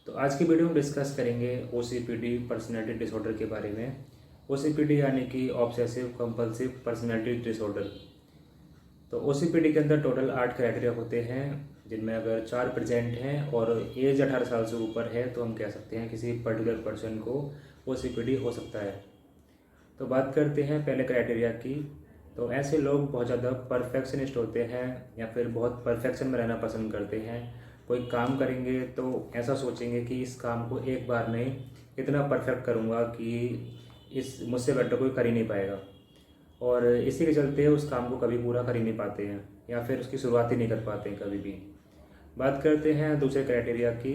तो आज की वीडियो में डिस्कस करेंगे ओसीपीडी पर्सनैलिटी डिसऑर्डर के बारे में। ओसीपीडी यानी कि ऑब्सेसिव कंपल्सिव पर्सनैलिटी डिसऑर्डर। तो ओसीपीडी के अंदर टोटल 8 क्राइटेरिया होते हैं, जिनमें अगर 4 प्रेजेंट हैं और एज 18 साल से ऊपर है तो हम कह सकते हैं किसी पर्टिकुलर पर्सन को ओसीपीडी हो सकता है। तो बात करते हैं पहले क्राइटेरिया की। तो ऐसे लोग बहुत ज़्यादा परफेक्शनिस्ट होते हैं या फिर बहुत परफेक्शन में रहना पसंद करते हैं। कोई काम करेंगे तो ऐसा सोचेंगे कि इस काम को एक बार में इतना परफेक्ट करूँगा कि इस मुझसे बेटर कोई कर ही नहीं पाएगा, और इसी के चलते उस काम को कभी पूरा कर ही नहीं पाते हैं या फिर उसकी शुरुआत ही नहीं कर पाते हैं कभी भी। बात करते हैं दूसरे क्राइटेरिया की।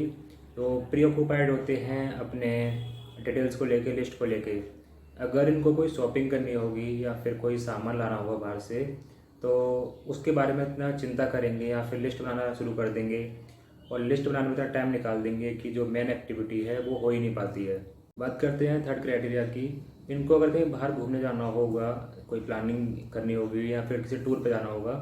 तो प्रीऑक्युपाइड होते हैं अपने डिटेल्स को लेके, लिस्ट को लेके। अगर इनको कोई शॉपिंग करनी होगी या फिर कोई सामान लाना होगा बाहर से, तो उसके बारे में इतना चिंता करेंगे या फिर लिस्ट बनाना शुरू कर देंगे, और लिस्ट बनाने में इतना टाइम निकाल देंगे कि जो मेन एक्टिविटी है वो हो ही नहीं पाती है। बात करते हैं थर्ड क्राइटेरिया की। इनको अगर कहीं बाहर घूमने जाना होगा, कोई प्लानिंग करनी होगी या फिर किसी टूर पे जाना होगा,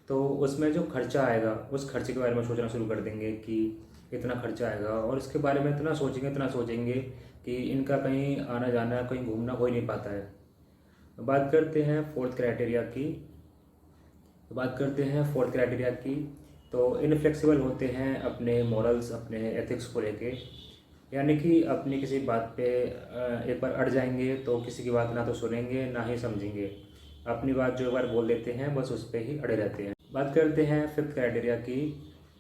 तो उसमें जो खर्चा आएगा उस खर्चे के बारे में सोचना शुरू कर देंगे कि इतना खर्चा आएगा, और इसके बारे में इतना सोचेंगे कि इनका कहीं आना जाना कहीं घूमना हो ही नहीं पाता है। बात करते हैं फोर्थ क्राइटेरिया की। तो इनफ्लेक्सिबल होते हैं अपने मॉरल्स, अपने एथिक्स को लेके। यानी कि अपनी किसी बात पे एक बार अड़ जाएंगे तो किसी की बात ना तो सुनेंगे ना ही समझेंगे। अपनी बात जो एक बार बोल देते हैं बस उस पर ही अड़े रहते हैं। बात करते हैं फिफ्थ क्राइटेरिया की।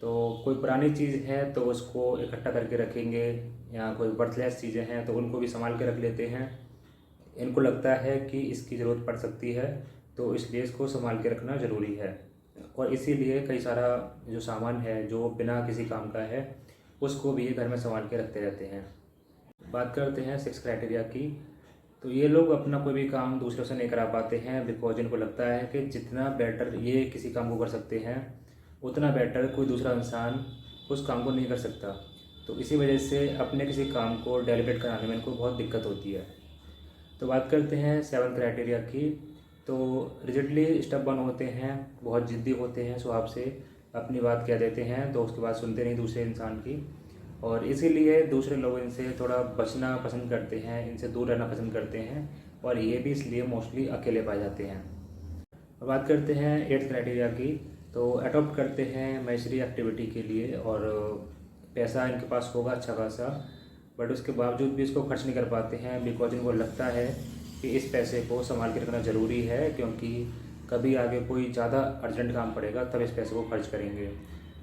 तो कोई पुरानी चीज़ है तो उसको इकट्ठा करके रखेंगे, या कोई वर्थलेस चीज़ें हैं तो उनको भी संभाल के रख लेते हैं। इनको लगता है कि इसकी ज़रूरत पड़ सकती है, तो इसलिए इसको संभाल के रखना ज़रूरी है, और इसीलिए कई सारा जो सामान है जो बिना किसी काम का है उसको भी ये घर में संभाल के रखते रहते हैं। बात करते हैं सिक्स क्राइटेरिया की। तो ये लोग अपना कोई भी काम दूसरों से नहीं करा पाते हैं, बिकॉज इनको लगता है कि जितना बेटर ये किसी काम को कर सकते हैं उतना बेटर कोई दूसरा इंसान उस काम को नहीं कर सकता। तो इसी वजह से अपने किसी काम को डेलीब्रेट कराने में इनको बहुत दिक्कत होती है। तो बात करते हैं सेवन क्राइटेरिया की। तो रिजिडली स्टबर्न होते हैं, बहुत ज़िद्दी होते हैं स्वभाव से, अपनी बात कह देते हैं तो उसके बाद सुनते नहीं दूसरे इंसान की, और इसीलिए दूसरे लोग इनसे थोड़ा बचना पसंद करते हैं, इनसे दूर रहना पसंद करते हैं, और ये भी इसलिए मोस्टली अकेले पाए जाते हैं। अब बात करते हैं एट्थ क्राइटेरिया की। तो अडॉप्ट करते हैं मैशरी एक्टिविटी के लिए, और पैसा इनके पास होगा अच्छा खासा, बट उसके बावजूद भी इसको खर्च नहीं कर पाते हैं, बिकॉज इनको लगता है कि इस पैसे को संभाल के रखना ज़रूरी है, क्योंकि कभी आगे कोई ज़्यादा अर्जेंट काम पड़ेगा तब इस पैसे को खर्च करेंगे।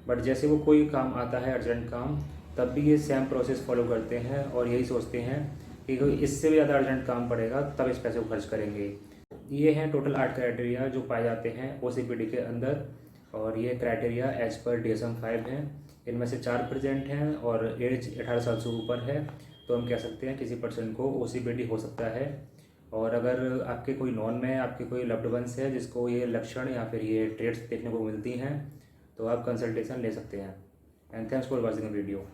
बट जैसे वो कोई काम आता है अर्जेंट काम, तब भी ये सेम प्रोसेस फॉलो करते हैं और यही सोचते हैं कि कोई इससे भी ज़्यादा अर्जेंट काम पड़ेगा तब इस पैसे को खर्च करेंगे। ये हैं टोटल 8 क्राइटेरिया जो पाए जाते हैं ओसीपीडी के अंदर, और ये क्राइटेरिया एज पर DSM-5 हैं। इनमें से 4 प्रेजेंट हैं और एज 18 साल से ऊपर है, तो हम कह सकते हैं किसी पर्सन को ओसीपीडी हो सकता है। और अगर आपके कोई नॉन में आपके कोई लव्ड वंस है जिसको ये लक्षण या फिर ये ट्रेड्स देखने को मिलती हैं, तो आप कंसल्टेशन ले सकते हैं। And thanks for watching the video.